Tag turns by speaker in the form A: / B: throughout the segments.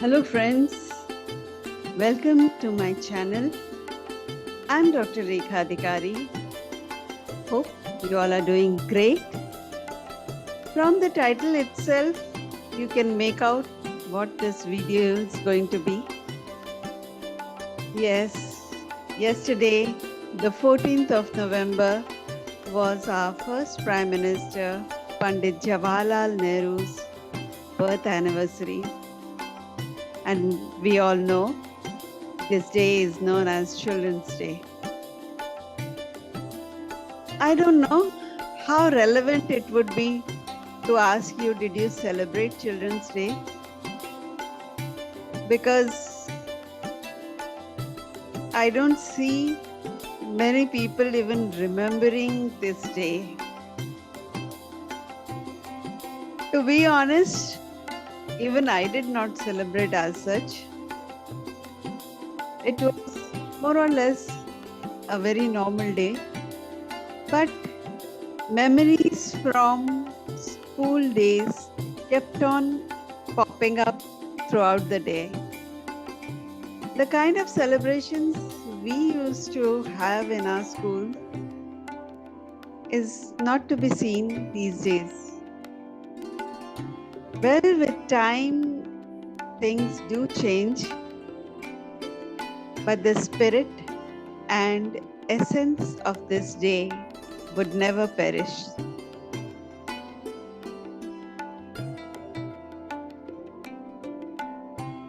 A: Hello friends, welcome to my channel. I'm Dr. Rekha Adhikari. Hope you all are doing great. From the title itself, you can make out what this video is going to be. Yes, yesterday, the 14th of November, was our first Prime Minister, Pandit Jawaharlal Nehru's birth anniversary. And we all know this day is known as Children's Day. I don't know how relevant it would be to ask you, did you celebrate Children's Day? Because I don't see many people even remembering this day. To be honest, even I did not celebrate as such. It was more or less a very normal day. But memories from school days kept on popping up throughout the day. The kind of celebrations we used to have in our school is not to be seen these days. Well, with time, things do change, but the spirit and essence of this day would never perish.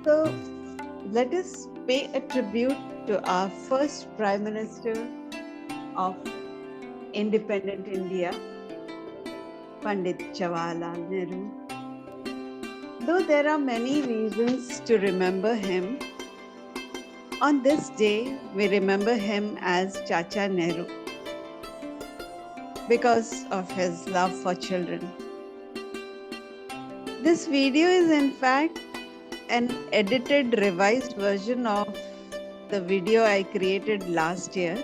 A: So let us pay a tribute to our first Prime Minister of independent India, Pandit Jawaharlal Nehru. Though there are many reasons to remember him, on this day we remember him as Chacha Nehru because of his love for children. This video is in fact an edited, revised version of the video I created last year.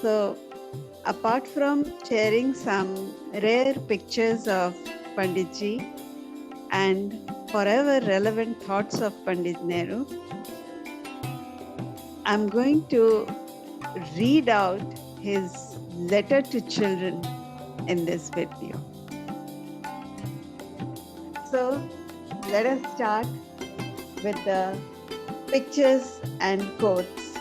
A: So, apart from sharing some rare pictures of Panditji and forever relevant thoughts of Pandit Nehru, I'm going to read out his letter to children in this video. So, let us start with the pictures and quotes.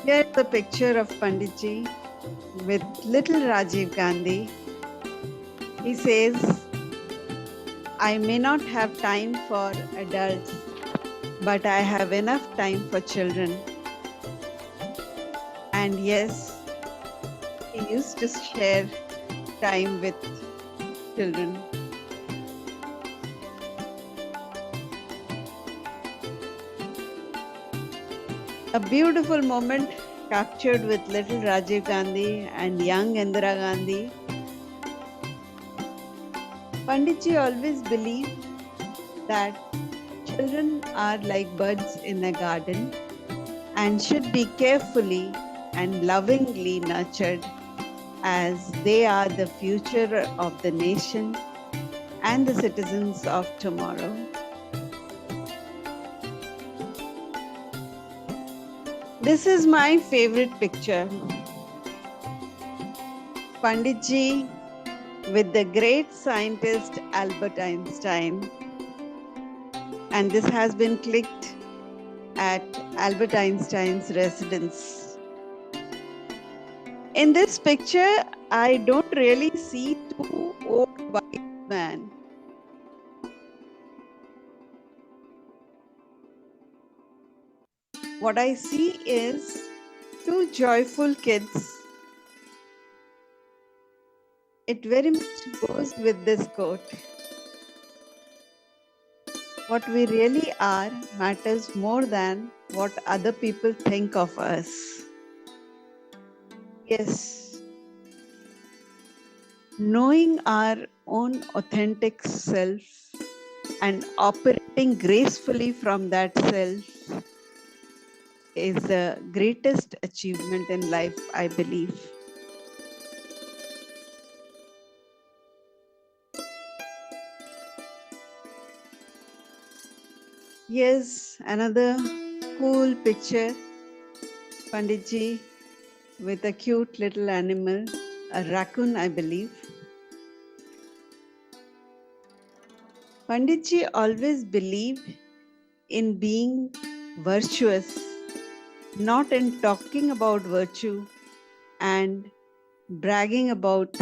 A: Here's the picture of Panditji with little Rajiv Gandhi. He says, I may not have time for adults, but I have enough time for children. And yes, he used to share time with children. A beautiful moment captured with little Rajiv Gandhi and young Indira Gandhi. Panditji always believed that children are like buds in a garden and should be carefully and lovingly nurtured, as they are the future of the nation and the citizens of tomorrow. This is my favorite picture. Panditji with the great scientist Albert Einstein. And this has been clicked at Albert Einstein's residence. In this picture, I don't really see two old white men. What I see is two joyful kids. It very much goes with this quote. What we really are matters more than what other people think of us. Yes, knowing our own authentic self and operating gracefully from that self is the greatest achievement in life, I believe. Yes, another cool picture, Panditji with a cute little animal, a raccoon, I believe. Panditji always believed in being virtuous, not in talking about virtue and bragging about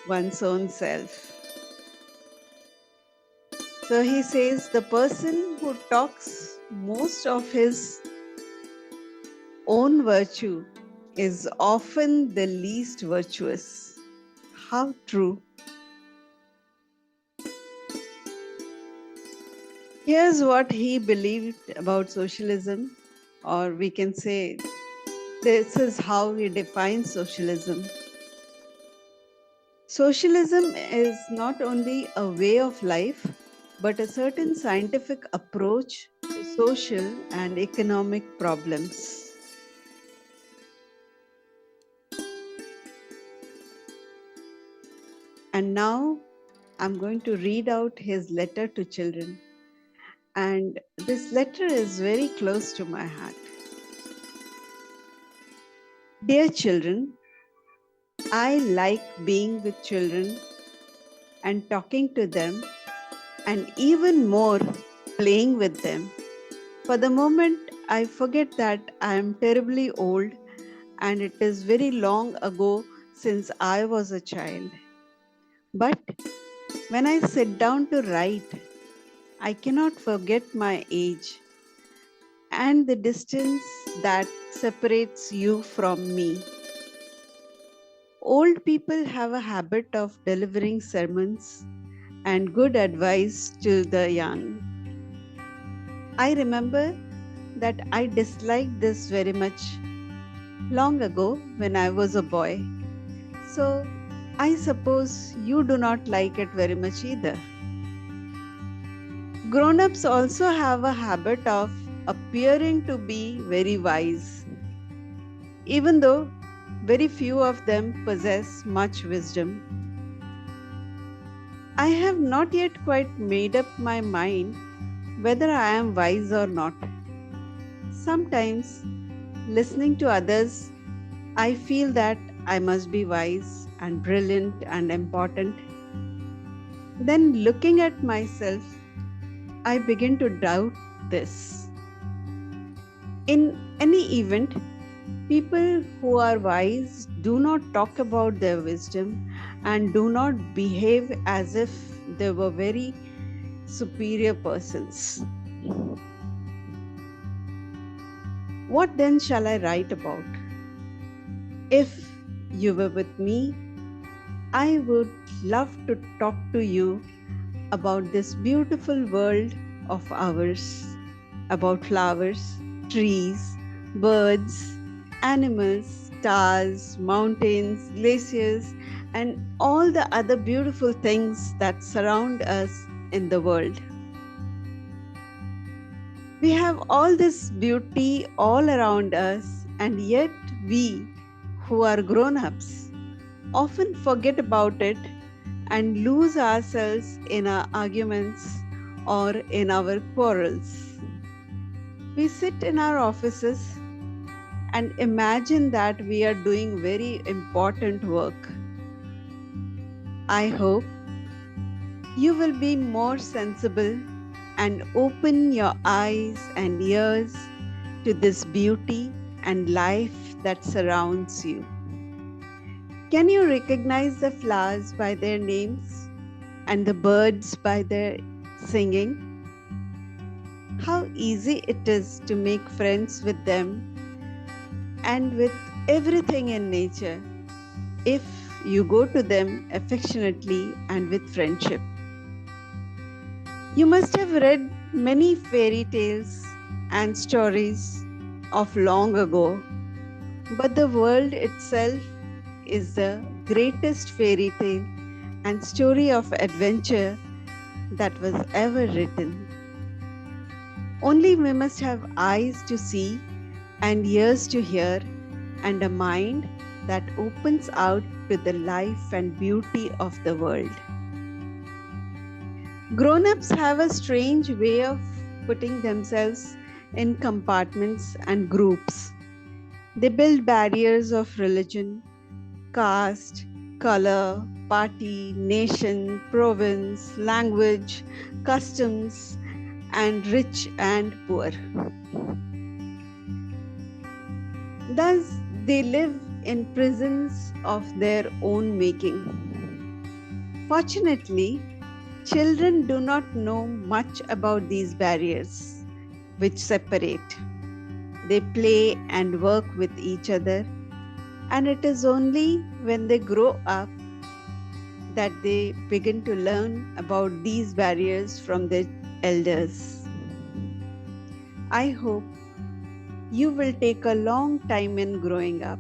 A: one's own self. So he says the person who talks most of his own virtue is often the least virtuous. How true. Here's what he believed about socialism, or we can say this is how he defines socialism. Socialism is not only a way of life, but a certain scientific approach to social and economic problems. And now I'm going to read out his letter to children. And this letter is very close to my heart. Dear children, I like being with children and talking to them, and even more playing with them. For the moment, I forget that I am terribly old and it is very long ago since I was a child. But when I sit down to write, I cannot forget my age and the distance that separates you from me. Old people have a habit of delivering sermons and good advice to the young. I remember that I disliked this very much long ago when I was a boy. So I suppose you do not like it very much either. Grown ups also have a habit of appearing to be very wise, even though very few of them possess much wisdom. I have not yet quite made up my mind whether I am wise or not. Sometimes, listening to others, I feel that I must be wise and brilliant and important. Then, looking at myself, I begin to doubt this. In any event, people who are wise do not talk about their wisdom and do not behave as if they were very superior persons. What then shall I write about? If you were with me, I would love to talk to you about this beautiful world of ours, about flowers, trees, birds, animals, stars, mountains, glaciers, and all the other beautiful things that surround us in the world. We have all this beauty all around us, and yet we, who are grown ups, often forget about it and lose ourselves in our arguments or in our quarrels. We sit in our offices and imagine that we are doing very important work. I hope you will be more sensible and open your eyes and ears to this beauty and life that surrounds you. Can you recognize the flowers by their names and the birds by their singing? How easy it is to make friends with them and with everything in nature if you go to them affectionately and with friendship. You must have read many fairy tales and stories of long ago, but the world itself is the greatest fairy tale and story of adventure that was ever written. Only we must have eyes to see and ears to hear and a mind that opens out to the life and beauty of the world. Grown-ups have a strange way of putting themselves in compartments and groups. They build barriers of religion, caste, color, party, nation, province, language, customs, and rich and poor. Thus, they live in prisons of their own making. Fortunately, children do not know much about these barriers which separate. They play and work with each other, and it is only when they grow up that they begin to learn about these barriers from their elders. I hope you will take a long time in growing up.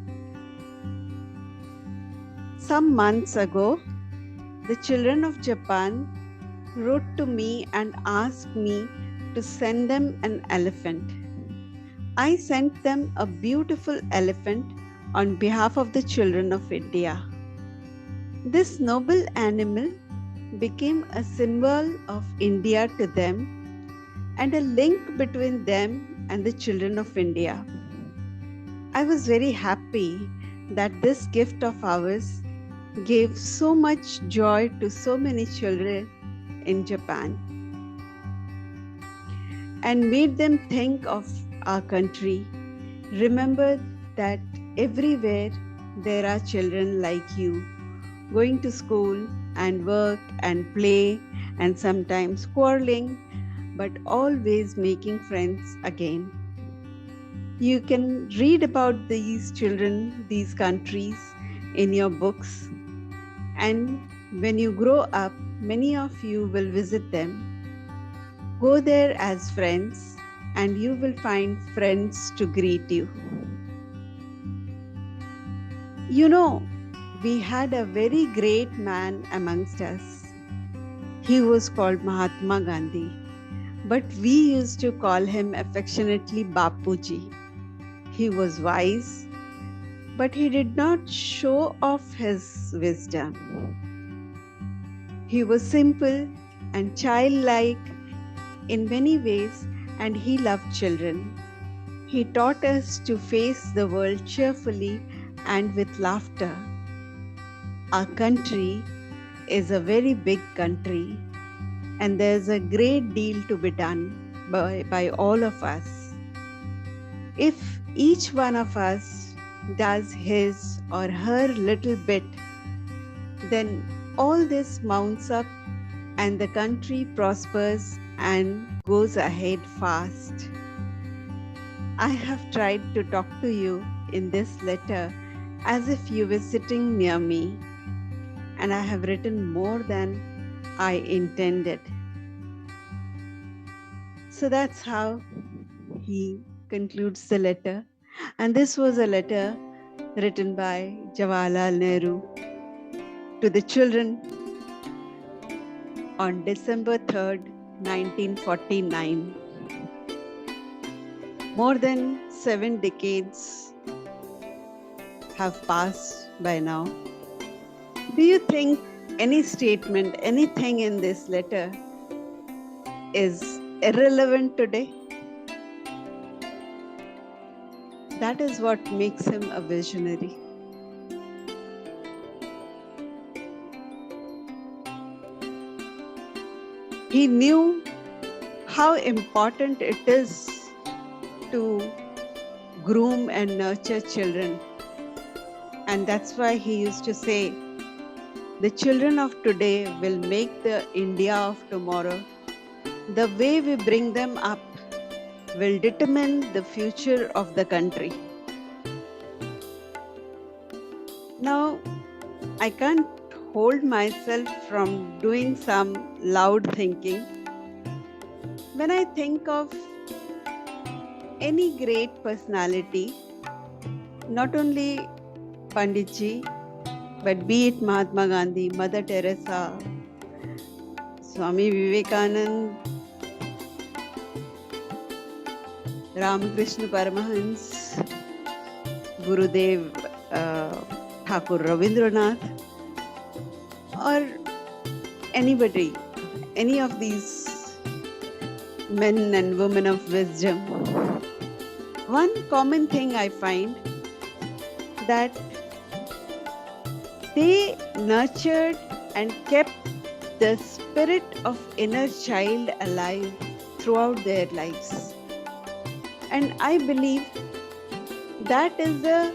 A: Some months ago, the children of Japan wrote to me and asked me to send them an elephant. I sent them a beautiful elephant on behalf of the children of India. This noble animal became a symbol of India to them and a link between them and the children of India. I was very happy that this gift of ours gave so much joy to so many children in Japan and made them think of our country. Remember that everywhere there are children like you going to school and work and play and sometimes quarreling, but always making friends again. You can read about these children, these countries in your books, and when you grow up, many of you will visit them. Go there as friends, and you will find friends to greet you. You know, we had a very great man amongst us. He was called Mahatma Gandhi, but we used to call him affectionately Bapuji. He was wise, but he did not show off his wisdom. He was simple and childlike in many ways, and he loved children. He taught us to face the world cheerfully and with laughter. Our country is a very big country, and there's a great deal to be done by all of us. If each one of us does his or her little bit, then all this mounts up and the country prospers and goes ahead fast. I have tried to talk to you in this letter as if you were sitting near me, and I have written more than I intended. So that's how he concludes the letter. And this was a letter written by Jawaharlal Nehru to the children on December 3rd, 1949. More than 7 decades have passed by now. Do you think any statement, anything in this letter is irrelevant today? That is what makes him a visionary. He knew how important it is to groom and nurture children. And that's why he used to say, the children of today will make the India of tomorrow. The way we bring them up will determine the future of the country. Now, I can't hold myself from doing some loud thinking. When I think of any great personality, not only Panditji, but be it Mahatma Gandhi, Mother Teresa, Swami Vivekanand, Ramakrishna Paramahans, Gurudev Thakur Ravindranath, or anybody, any of these men and women of wisdom, one common thing I find that they nurtured and kept the spirit of inner child alive throughout their lives. And I believe that is the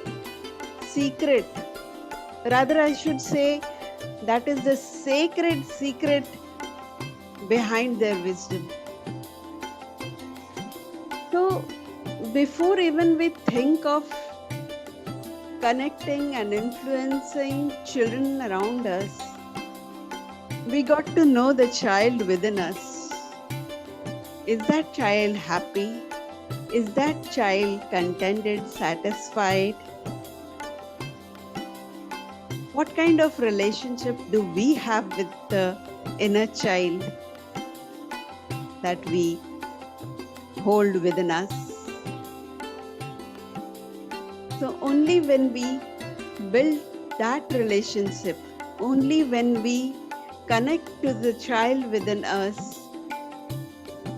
A: secret, rather, I should say, that is the sacred secret behind their wisdom. So, before even we think of connecting and influencing children around us, we got to know the child within us. Is that child happy? Is that child contented, satisfied? What kind of relationship do we have with the inner child that we hold within us? So only when we build that relationship, only when we connect to the child within us,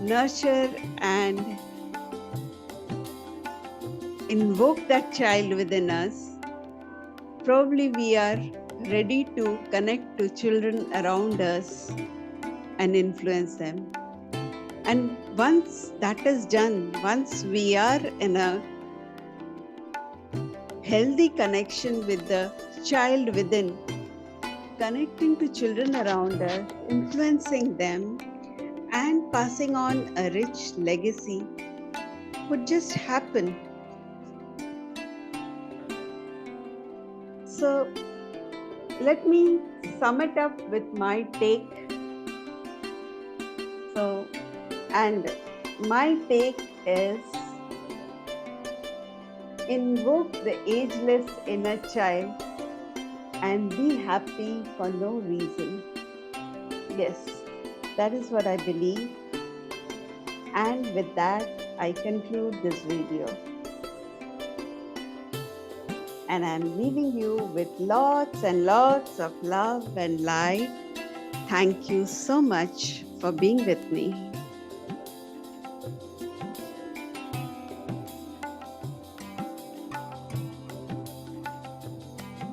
A: nurture and invoke that child within us, probably we are ready to connect to children around us and influence them. And once that is done, once we are in a healthy connection with the child within, connecting to children around us, influencing them, and passing on a rich legacy would just happen. So, let me sum it up with my take. So, and my take is invoke the ageless inner child and be happy for no reason. Yes, that is what I believe. And with that, I conclude this video. And I'm leaving you with lots and lots of love and light. Thank you so much for being with me.